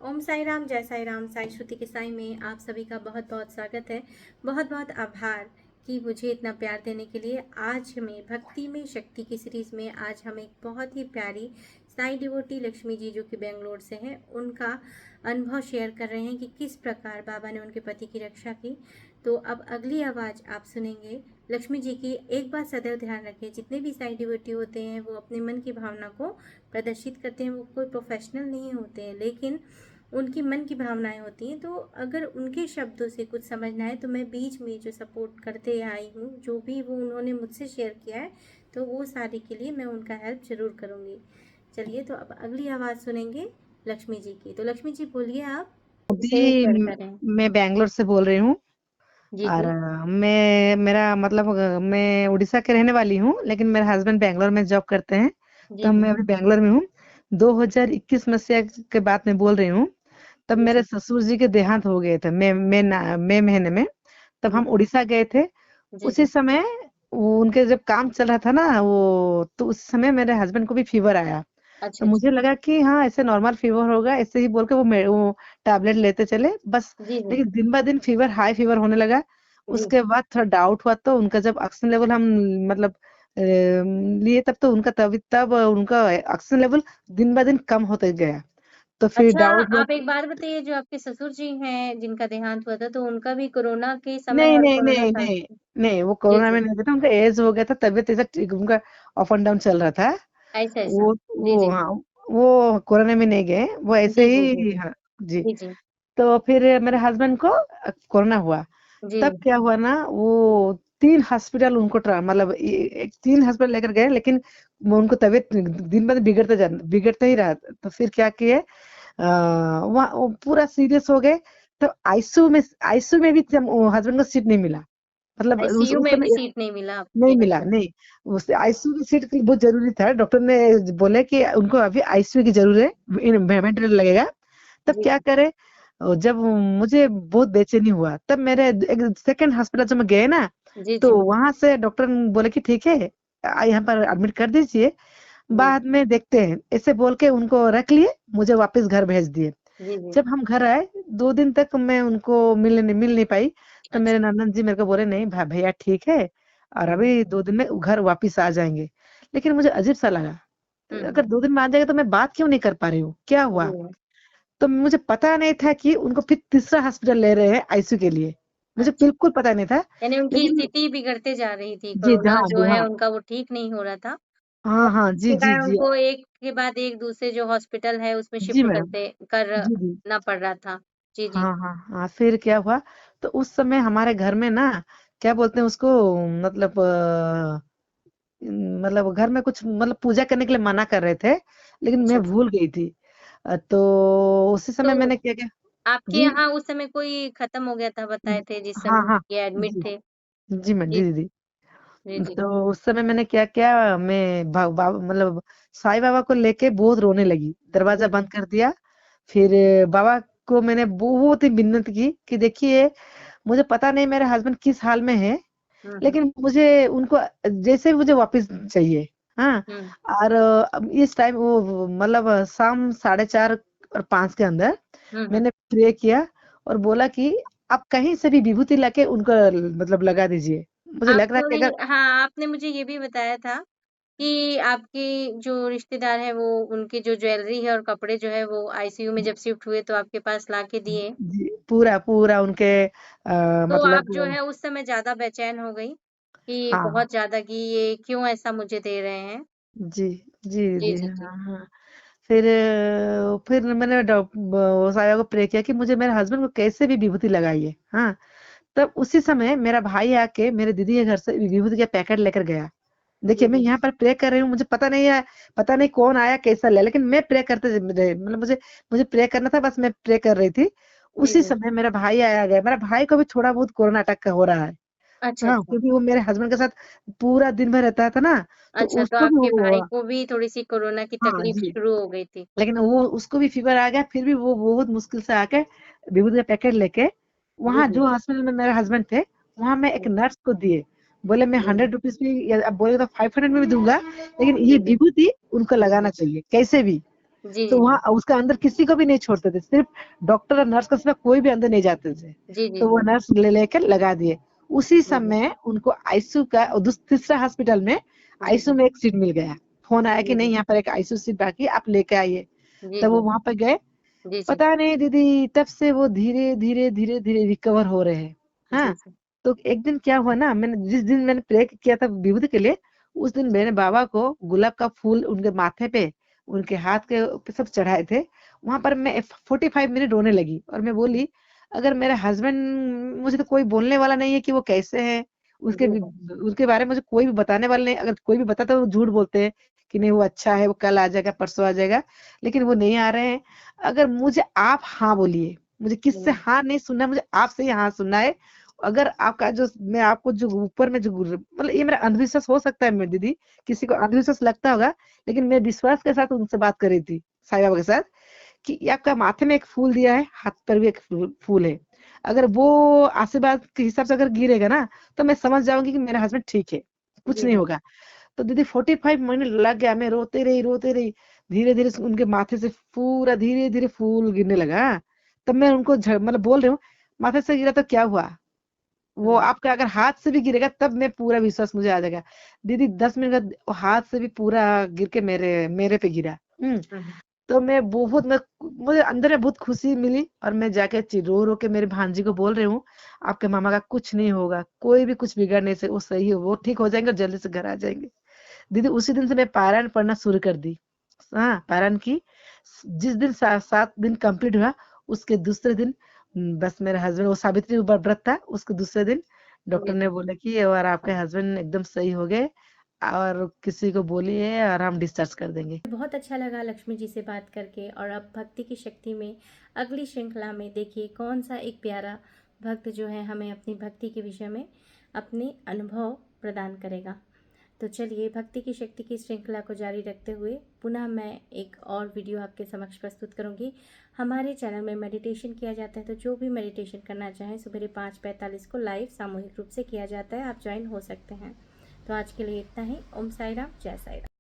ओम साई राम, जय साई राम, साई श्रुति के साई में आप सभी का बहुत बहुत स्वागत है। बहुत बहुत आभार कि मुझे इतना प्यार देने के लिए। आज हमें भक्ति में शक्ति की सीरीज़ में आज हम एक बहुत ही प्यारी साई डिवोटी लक्ष्मी जी जो कि बेंगलोर से हैं, उनका अनुभव शेयर कर रहे हैं कि किस प्रकार बाबा ने उनके पति की रक्षा की। तो अब अगली आवाज़ आप सुनेंगे लक्ष्मी जी की। एक बात सदैव ध्यान रखें, जितने भी साई डिवोटी होते हैं वो अपने मन की भावना को प्रदर्शित करते हैं। वो कोई प्रोफेशनल नहीं होते हैं, लेकिन उनकी मन की भावनाएं होती हैं। तो अगर उनके शब्दों से कुछ समझना है तो मैं बीच में जो सपोर्ट करते आई हूँ, जो भी वो उन्होंने मुझसे शेयर किया है, तो वो सारे के लिए मैं उनका हेल्प जरूर करूँगी। चलिए, तो अब अगली आवाज़ सुनेंगे लक्ष्मी जी की। तो लक्ष्मी जी बोलिए आप। इसे जी, शेयर करें। मैं बैंगलोर से बोल रही हूँ। जी और जी। मैं मेरा मतलब मैं उड़ीसा के रहने वाली हूँ, लेकिन मेरे हस्बैंड बैंगलोर में जॉब करते हैं। जी तो जी। मैं अभी बैंगलोर में हूँ। 2021 मसीहा के बात में बोल रही हूँ। तब जी मेरे जी। ससुर जी के देहांत हो गए थे मई महीने में। तब जी हम उड़ीसा गए थे। जी। उसी जी। समय उनके जब काम चल रहा था ना, वो तो उस समय मेरे हस्बैंड को भी फीवर आया। तो अच्छा अच्छा। मुझे लगा कि हाँ, ऐसे नॉर्मल फीवर होगा, ऐसे ही बोल के वो टैबलेट लेते चले बस। जी जी। लेकिन दिन ब दिन हाई फीवर होने लगा। जी। उसके बाद थोड़ा डाउट हुआ, तो उनका जब ऑक्सीजन लेवल हम मतलब लिए, तब उनका ऑक्सीजन लेवल दिन ब दिन कम होते गया। तो फिर अच्छा, डाउट हुआ आप कि एक बात बताइए, जो आपके ससुर जी हैं जिनका देहांत हुआ था, तो उनका भी कोरोना के समय नहीं और नहीं कोरोना नहीं काल। नहीं नहीं, वो जी कोरोना जी। में नहीं था। उनका एज हो गया था, तबियत ऐसा ठीक, उनका अप एंड डाउन चल रहा था। ऐसा ऐसा। वो जी वो जी। हाँ, वो कोरोना में नहीं गए, वो ऐसे जी जी। जी ही। हाँ जी। जी जी। तो फिर मेरे हस्बैंड को कोरोना हुआ। जी। तब क्या हुआ ना, वो 3 हॉस्पिटल उनको मतलब 3 हॉस्पिटल लेकर गए, लेकिन वो उनको तबीयत दिन ब दिन बिगड़ते ही रहा। तो फिर क्या किए, वहाँ वो पूरा सीरियस हो गए। तो आईसीयू में भी हस्बैंड को सीट नहीं मिला। मतलब आईसीयू उस में भी समय सीट नहीं मिला नहीं आपके मिला, हस्बैंड। नहीं। उस आईसीयू की सीट के लिए बहुत जरूरी था। डॉक्टर ने बोले कि उनको अभी आईसीयू की जरूरत है, वेंटिलेटर लगेगा। तब जी क्या करे, जब मुझे बहुत बेचैनी हुआ, तब मेरे एक सेकंड हॉस्पिटल जब मैं गए ना, जी। तो जी वहां से डॉक्टर बोले कि ठीक है, यहाँ पर एडमिट कर दीजिए, जी। बाद में देखते हैं, ऐसे बोल के उनको रख लिए। मुझे वापस घर भेज दिए। जी जी। जब हम घर आए, 2 दिन तक मैं उनको मिल नहीं पाई। तो मेरे अच्छा। नंदन जी मेरे को बोले, नहीं भैया ठीक है, और हम्म अभी 2 दिन में घर वापिस आ जाएंगे। लेकिन मुझे अजीब सा लगा, हम्म। अगर 2 दिन में आ जाएगा तो मैं बात क्यों नहीं कर पा रही हूँ, क्या हुआ। जी। तो मुझे पता नहीं था कि उनको फिर तीसरा हॉस्पिटल ले रहे हैं आईसीयू के लिए। मुझे अच्छा, बिल्कुल पता नहीं था। यानी उनकी लेकिन स्थिति बिगड़ते जा रही थी, जी कोरोना हाँ जो जी है हाँ। उनका वो ठीक नहीं हो रहा था। हाँ और हाँ, जी इसके जी कारण जी। उनको एक के बाद एक दूसरे जो हॉस्पिटल है उसमें जी शिफ्ट मैडम। करते जी जी। करना पड़ रहा था। जी जी। हाँ हाँ हाँ, फिर क्या हुआ, तो उस समय हमारे घर में ना, क्या बोलते हैं उसको, मतलब मतलब घर में कुछ मतलब पूजा करने के लिए मना कर रहे थे, लेकिन अच्छा मैं अच्छा। भूल गई थी। तो उसी समय तो मैंने क्या किया। आपके जी यहाँ उस समय कोई खत्म हो गया था बताए थे जिस हाँ समय हाँ। ये एडमिट जी थे? जी मैम, जी जी दीदी। जी। जी तो उस समय मैंने क्या किया, मैं मतलब साईं बाबा को लेके बहुत रोने लगी, दरवाजा जी। जी। बंद कर दिया। फिर बाबा को मैंने बहुत ही मिन्नत की कि देखिए, मुझे पता नहीं मेरे हस्बैंड किस हाल में है, हम्म। लेकिन मुझे उनको जैसे भी मुझे वापस चाहिए। हाँ। हम्म और अब इस टाइम वो मतलब शाम 4:30 और 5 के अंदर हम्म। मैंने प्रे किया और बोला कि आप कहीं से भी विभूति लाके उनको मतलब लगा दीजिए। मुझे आप लग रहा है कि थोड़ी, अगर हाँ, आपने मुझे ये भी बताया था कि आपके जो रिश्तेदार हैं वो उनकी जो ज्वेलरी है और कपड़े जो है वो आईसीयू में जब शिफ्ट हुए तो आपके पास ला के दिए। जी, पूरा उनके तो आप जो मतलब है उस समय ज़्यादा बेचैन हो गई कि हाँ, बहुत ज़्यादा कि ये क्यों ऐसा मुझे दे रहे हैं? जी, जी, जी, जी, जी, जी। हाँ, हाँ। फिर मैंने वो साईं को प्रे किया कि मुझे मेरे हस्बैंड को कैसे भी विभूति लगाइए। हाँ। तब उसी समय मेरा भाई आके मेरे दीदी के घर से विभूति का पैकेट लेकर गया। जी, देखिए, मैं जी। यहाँ पर प्रे कर रही हूँ, मुझे पता नहीं है, पता नहीं कौन आया कैसा लिया, लेकिन मैं प्रे करते रहे, मतलब मुझे मुझे प्रे करना था, बस मैं प्रे कर रही थी। जी, उसी जी। समय मेरा भाई आया गया। मेरा भाई को भी थोड़ा बहुत कोरोना अटैक का हो रहा है। अच्छा, हाँ, अच्छा। क्योंकि वो मेरे हस्बैंड के साथ पूरा दिन भर रहता था ना, तो अच्छा, तो उसको भी आपके वो भाई हुआ। को भी थोड़ी-सी कोरोना की हाँ तकलीफ जी। शुरू हो गई थी। लेकिन वो उसको भी फीवर आ गया, फिर भी वो बहुत मुश्किल से आके विभूति का पैकेट लेके जी, वहाँ जी। जो हॉस्पिटल में मेरे हस्बैंड थे, वहाँ मैं एक जी, नर्स को दिए। बोले मैं जी, जी। 100 रुपीज़ में, या अब बोले तो 500 में भी दूँगा, लेकिन ये जी, जी। विभूति उनको लगाना चाहिए, कैसे भी। जी, तो जी, वहाँ उसका अंदर किसी को भी नहीं छोड़ते थे, सिर्फ डॉक्टर और नर्स के सिवा कोई भी अंदर नहीं जाते थे। जी, जी, तो वो जी, नर्स ले लेकर लगा दिए। उसी जी, जी, समय उनको आईसीयू का तीसरा हॉस्पिटल में जी, आईसीयू जी, में एक सीट मिल गया। फोन आया कि जी, नहीं, जी, यहाँ पर एक आईसीयू सीट बाकी है, आप लेके आइए। जी, तब वो जी, वहां पर गए। जी, जी, पता नहीं दीदी, तब से वो धीरे धीरे धीरे धीरे रिकवर हो रहे हैं। जी, हाँ। जी, तो एक दिन क्या हुआ ना, मैंने जिस दिन मैंने प्रे किया था विभूति के लिए, उस दिन मैंने बाबा को गुलाब का फूल उनके माथे पे, उनके हाथ के पे सब चढ़ाए थे। वहां पर मैं 45 मिनट रोने लगी और मैं बोली, अगर मेरे हस्बैंड, मुझे तो कोई बोलने वाला नहीं है कि वो कैसे हैं, उसके जी, उसके बारे में मुझे कोई भी बताने वाला नहीं। अगर कोई भी बताता है वो झूठ बोलते हैं कि नहीं वो अच्छा है, वो कल आ जाएगा, परसों आ जाएगा, लेकिन वो नहीं आ रहे हैं। अगर मुझे आप हाँ बोलिए, मुझे किससे जी, हाँ नहीं सुनना है, मुझे आपसे ही हाँ सुनना है। अगर आपका जो, मैं आपको जो ऊपर में जो मतलब ये मेरा अंधविश्वास हो सकता है मेरी दीदी, किसी को अंधविश्वास लगता होगा, लेकिन मैं विश्वास के साथ उनसे बात कर रही थी, साईं बाबा के साथ, कि ये आपका माथे में एक फूल दिया है, हाथ पर भी एक फूल है। अगर वो आशीर्वाद के हिसाब से अगर गिरेगा ना, तो मैं समझ जाऊंगी कि मेरा हस्बैंड ठीक है, कुछ जी, नहीं जी, होगा। तो दीदी 45 मिनट लग गया, मैं रोते रही रोते रही। धीरे धीरे उनके माथे से पूरा धीरे धीरे फूल गिरने लगा। तब मैं उनको मतलब बोल रही हूँ, माथे से गिरा तो क्या हुआ, वो हाँ, आपका अगर हाथ से भी गिरेगा तब मैं पूरा विश्वास मुझे आ जाएगा। दीदी 10 मिनट बाद वो हाथ से भी पूरा गिर के मेरे मेरे पे गिरा। हाँ, तो मैं बहुत, मैं मुझे अंदर में बहुत खुशी मिली और मैं जाके रो रो के मेरे भांजी को बोल रही हूँ, आपके मामा का कुछ नहीं होगा, कोई भी कुछ बिगड़ने से वो सही हो, वो ठीक हो जाएंगे और जल्दी से घर आ जाएंगे। दीदी उसी दिन से मैं पारायण पढ़ना शुरू कर दी। हाँ, पारायण की। जिस दिन 7 दिन कंप्लीट हुआ, उसके दूसरे दिन बस मेरा हस्बैंड, वो सावित्री व्रत था, उसके दूसरे दिन डॉक्टर जी, ने जी। बोला कि और आपके हस्बैंड एकदम सही हो गए, और किसी को बोलिए और हम डिस्चार्ज कर देंगे। बहुत अच्छा लगा लक्ष्मी जी से बात करके। और अब भक्ति की शक्ति में अगली श्रृंखला में देखिए कौन सा एक प्यारा भक्त जो है हमें अपनी भक्ति के विषय में अपने अनुभव प्रदान करेगा। तो चलिए भक्ति की शक्ति की श्रृंखला को जारी रखते हुए पुनः मैं एक और वीडियो आपके समक्ष प्रस्तुत करूंगी। हमारे चैनल में मेडिटेशन किया जाता है, तो जो भी मेडिटेशन करना चाहें सुबह 5:45 को लाइव सामूहिक रूप से किया जाता है, आप ज्वाइन हो सकते हैं। तो आज के लिए इतना ही। ओम साई राम, जय साई राम।